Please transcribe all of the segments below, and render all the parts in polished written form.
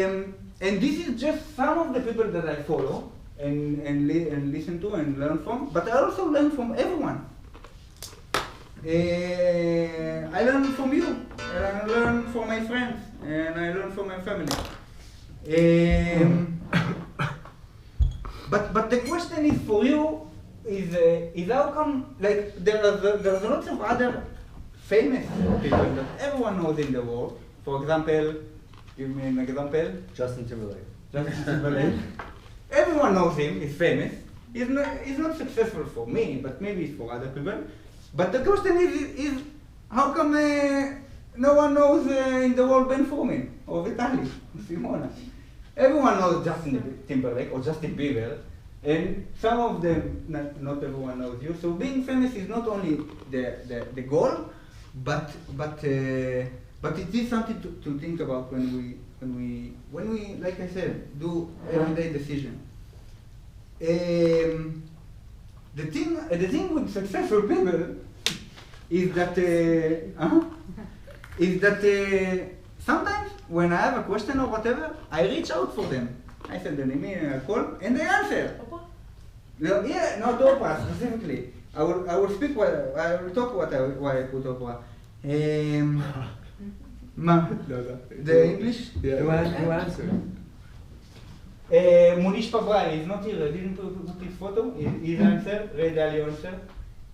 And this is just some of the people that I follow and listen to and learn from, but I also learn from everyone. I learn from you, and I learn from my friends, and I learn from my family. But the question is for you is how come, like, there's lots of other famous people that everyone knows in the world. For example, give me an example. Justin Timberlake. Justin Timberlake. Everyone knows him, he's famous. He's not successful for me, but maybe it's for other people. But the question is how come no one knows in the world Ben Foreman, or Vitaly, or Simona? Everyone knows Justin Timberlake, or Justin Bieber, and some of them, not everyone knows you. So being famous is not only the goal, but it is something to think about when we, like I said, do everyday decision. The thing with successful people is that sometimes when I have a question or whatever, I reach out for them. I send them an email, a call, and they answer. No, yeah, not Oprah specifically. I will talk why I put Oprah. The English? Yeah. Who answered? Munish Pavrai is not here. I didn't put his photo. His answer, Ray Dalio answer.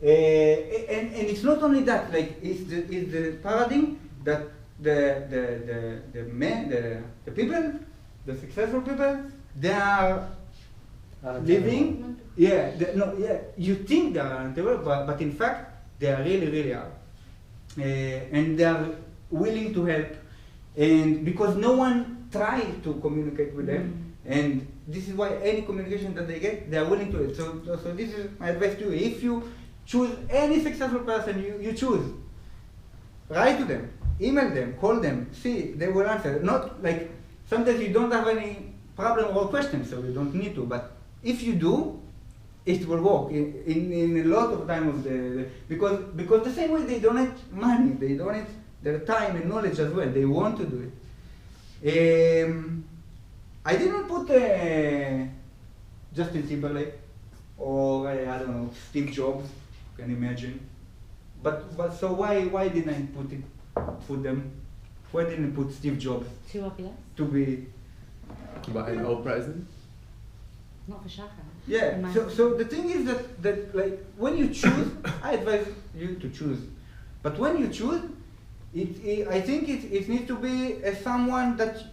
And it's not only that. Like it's the paradigm that the men, the people, the successful people, they are living. Yeah, you think they are unattainable, but in fact they are really are, and they are willing to help, and because no one tries to communicate with them, and this is why any communication that they get, they are willing to help. So this is my advice to you. If you choose any successful person you choose, write to them, email them, call them, see, they will answer. Not like, sometimes you don't have any problem or question, so you don't need to, but if you do, it will work in a lot of time of because the same way they donate money, they donate their time and knowledge as well. They want to do it. I didn't put Justin Timberlake or I don't know, Steve Jobs. You can imagine. But so why didn't I put them? Why didn't I put Steve Jobs? Too obvious? To be. But an old president? Not for Shachar. Yeah. So the thing is that like when you choose, I advise you to choose. But when you choose, I think it needs to be someone that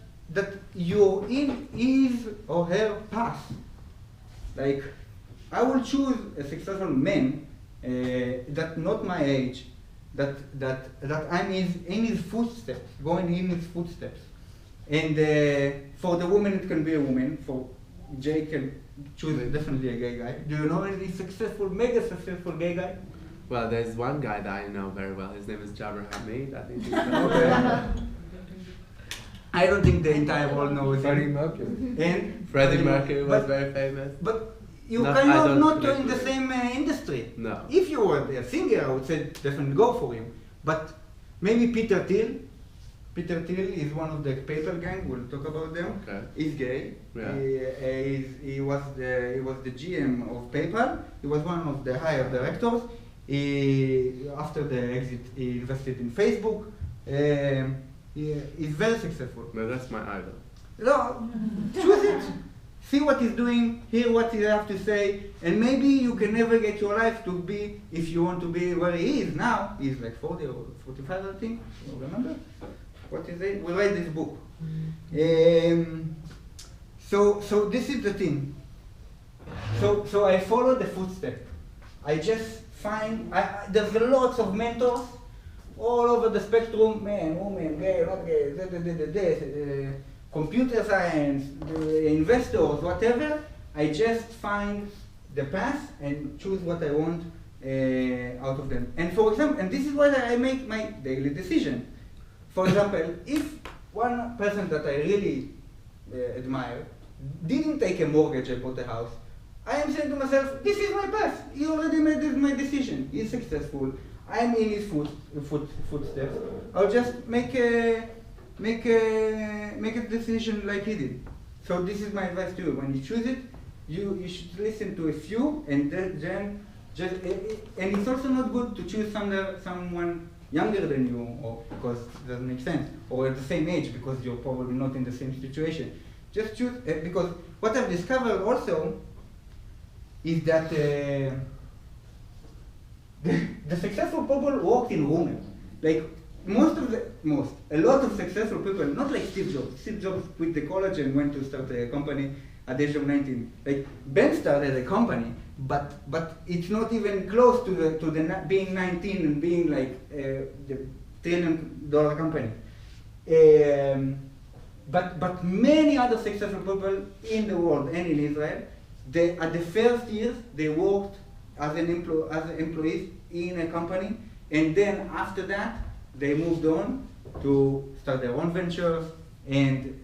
you're in his or her path. Like I will choose a successful man that not my age, that I'm in his footsteps, going in his footsteps. And for the woman, it can be a woman. For Jay can choose definitely a gay guy. Do you know any successful, mega successful gay guy? Well, there's one guy that I know very well. His name is Jabbar Hamid. I think he's Okay. I don't think the entire world knows Freddie him. Mercury. And Freddie Mercury was very famous. But you No, kind I of don't not connect in the with it. same industry. No. If you were a singer, I would say definitely go for him. But maybe Peter Thiel. Peter Thiel is one of the paper gang. We'll talk about them. Okay. He's gay. Yeah. He was the GM of PayPal. He was one of the higher directors. After the exit, he invested in Facebook. He's very successful. No, that's my idol. No, choose it. See what he's doing, hear what he has to say, and maybe you can navigate your life to be, if you want to be where he is now. He's like 40 or 45, I think. I don't remember. What is it? We write this book. So this is the thing. So I follow the footstep. I just find, there's lots of mentors all over the spectrum, man, woman, gay, not gay, computer science, investors, whatever. I just find the path and choose what I want out of them. And for example, and this is why I make my daily decision. For example, if one person that I really admire didn't take a mortgage and bought a house, I am saying to myself, this is my path. He already made my decision. He's successful. I'm in his footsteps. I'll just make make a decision like he did. So this is my advice to you. When you choose it, you should listen to a few, and then just and it's also not good to choose someone younger than you, or because it doesn't make sense, or at the same age because you're probably not in the same situation. Just choose because what I've discovered also is that the successful people work in RoomerX. Like a lot of successful people, not like Steve Jobs. Steve Jobs quit the college and went to start a company at the age of 19. Like Ben started a company, but it's not even close to the being 19 and being like the $1 trillion company. But many other successful people in the world and in Israel, at the first years they worked as employees in a company, and then after that they moved on to start their own ventures and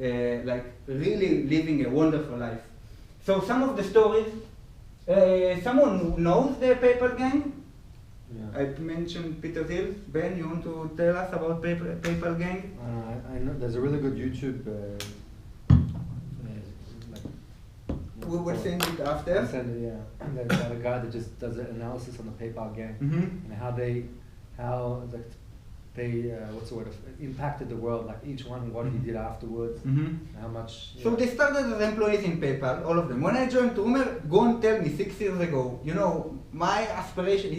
like really living a wonderful life. So some of the stories, someone knows the PayPal gang? Yeah. I mentioned Peter Thiel. Ben, you want to tell us about PayPal gang? I know there's a really good YouTube. We will send it after. Send it, yeah. There's a guy that just does an analysis on the PayPal gang and how they what's the word, impacted the world, like each one, what he did afterwards, how much. So they started as employees in PayPal, all of them. When I joined Roomer, Gon told me 6 years ago, you know, his aspiration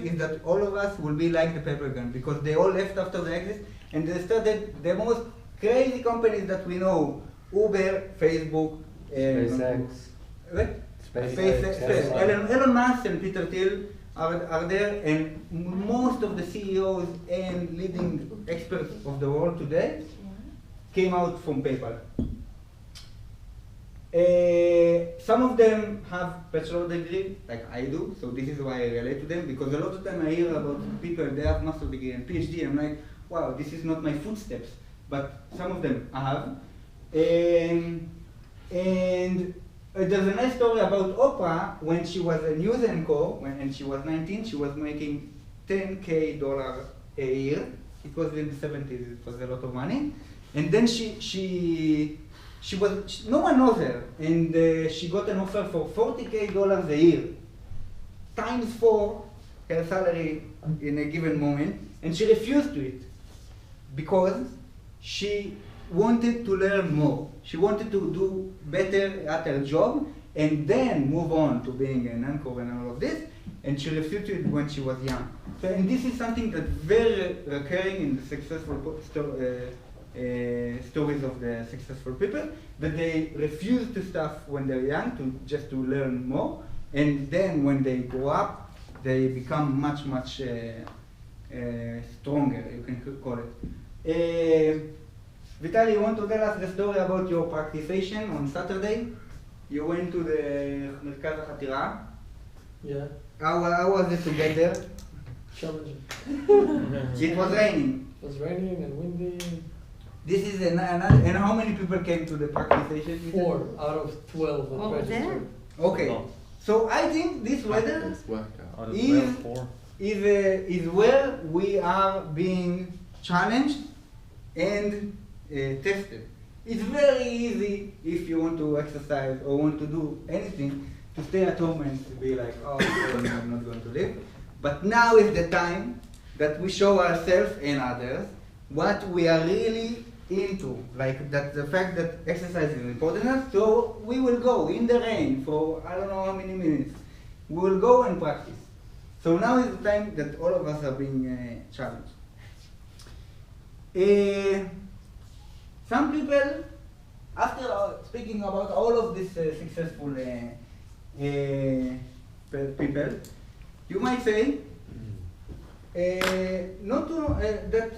is that all of us will be like the PayPal gang, because they all left after the exit, and they started the most crazy companies that we know: Uber, Facebook, SpaceX. SpaceX. Elon Musk and Peter Thiel are there, and most of the CEOs and leading experts of the world today came out from PayPal. Some of them have bachelor degree, like I do, so this is why I relate to them, because a lot of time I hear about people, they have master degree and PhD, and I'm like, wow, this is not my footsteps, but some of them have. And there's a nice story about Oprah. When she was a news anchor, and she was 19, she was making $10K a year. It was in the 70s, it was a lot of money. And then no one knows her, and she got an offer for $40K a year, times 4 her salary in a given moment, and she refused to it because she wanted to learn more. She wanted to do better at her job and then move on to being an anchor and all of this, and she refused to it when she was young. So, and this is something that's very recurring in the successful stories of the successful people, that they refuse to stuff when they're young just to learn more, and then when they grow up, they become much stronger, you can call it. Vitaly, you want to tell us the story about your practication on Saturday? You went to the Merkaz HaTira. Yeah. How was it to get there? Challenging. It was raining. It was raining and windy. This is and how many people came to the practication? 4 out of 12 that registered. Okay. Oh. So I think this weather out of is 4. is where we are being challenged and tested. It's very easy if you want to exercise or want to do anything to stay at home and to be like, oh, I'm not going to live. But now is the time that we show ourselves and others what we are really into, like that the fact that exercise is important enough. So we will go in the rain for I don't know how many minutes. We will go and practice. So now is the time that all of us are being challenged. Some people, after speaking about all of these successful people, you might say not to, that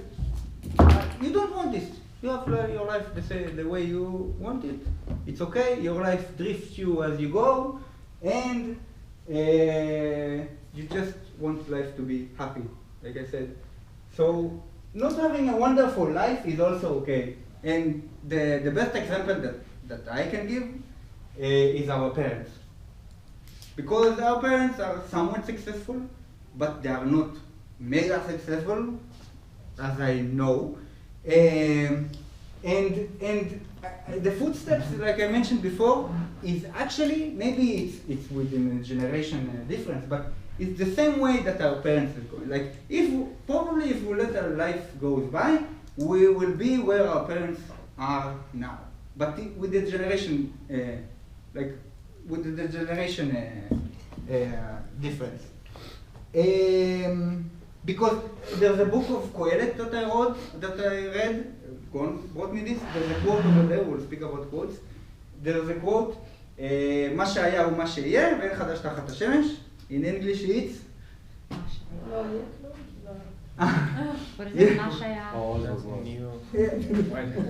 you don't want this. You have your life the way you want it. It's okay. Your life drifts you as you go, and you just want life to be happy, like I said. So not having a wonderful life is also okay. And the best example that I can give is our parents. Because our parents are somewhat successful, but they are not mega successful, as I know. The footsteps, like I mentioned before, is actually, maybe it's within a generation difference, but it's the same way that our parents are going. Like, if we let our life goes by, we will be where our parents are now. But with the generation, difference. Because there's a book of Kohelet that I read, brought me this. There's a quote over there, we'll speak about quotes. There's a quote, מה שהיה הוא מה שיהיה, ואין חדש תחת השמש. In English it's... What is it? Mashaya?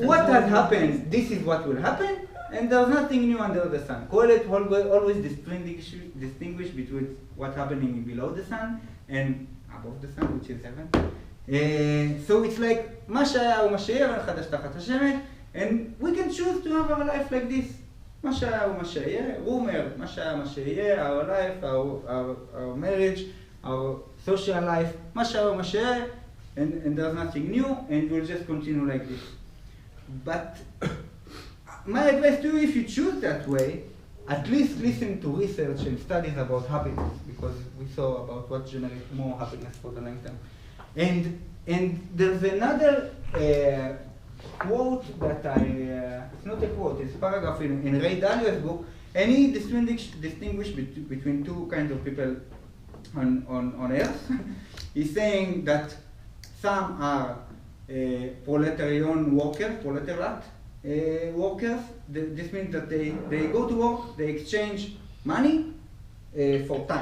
What has happened, this is what will happen, and there's nothing new under the sun. Kohelet always distinguish between what's happening below the sun and above the sun, which is heaven. So it's like, מה שהיה הוא מה שיהיה, ואין חדש תחת השמש, and we can choose to have our life like this. מה שהיה הוא מה שיהיה, rumor, מה שהיה מה שיהיה, our life, our marriage, our social life, מה שהיה הוא מה שיהיה, and there's nothing new, and we'll just continue like this. But my advice to you, if you choose that way, at least listen to research and studies about happiness, because we saw about what generates more happiness for the long term. And there's another quote that it's not a quote, it's a paragraph in Ray Dalio's book, and he distinguished between two kinds of people on Earth. He's saying that some are proletariat workers. This means that they go to work, they exchange money for time.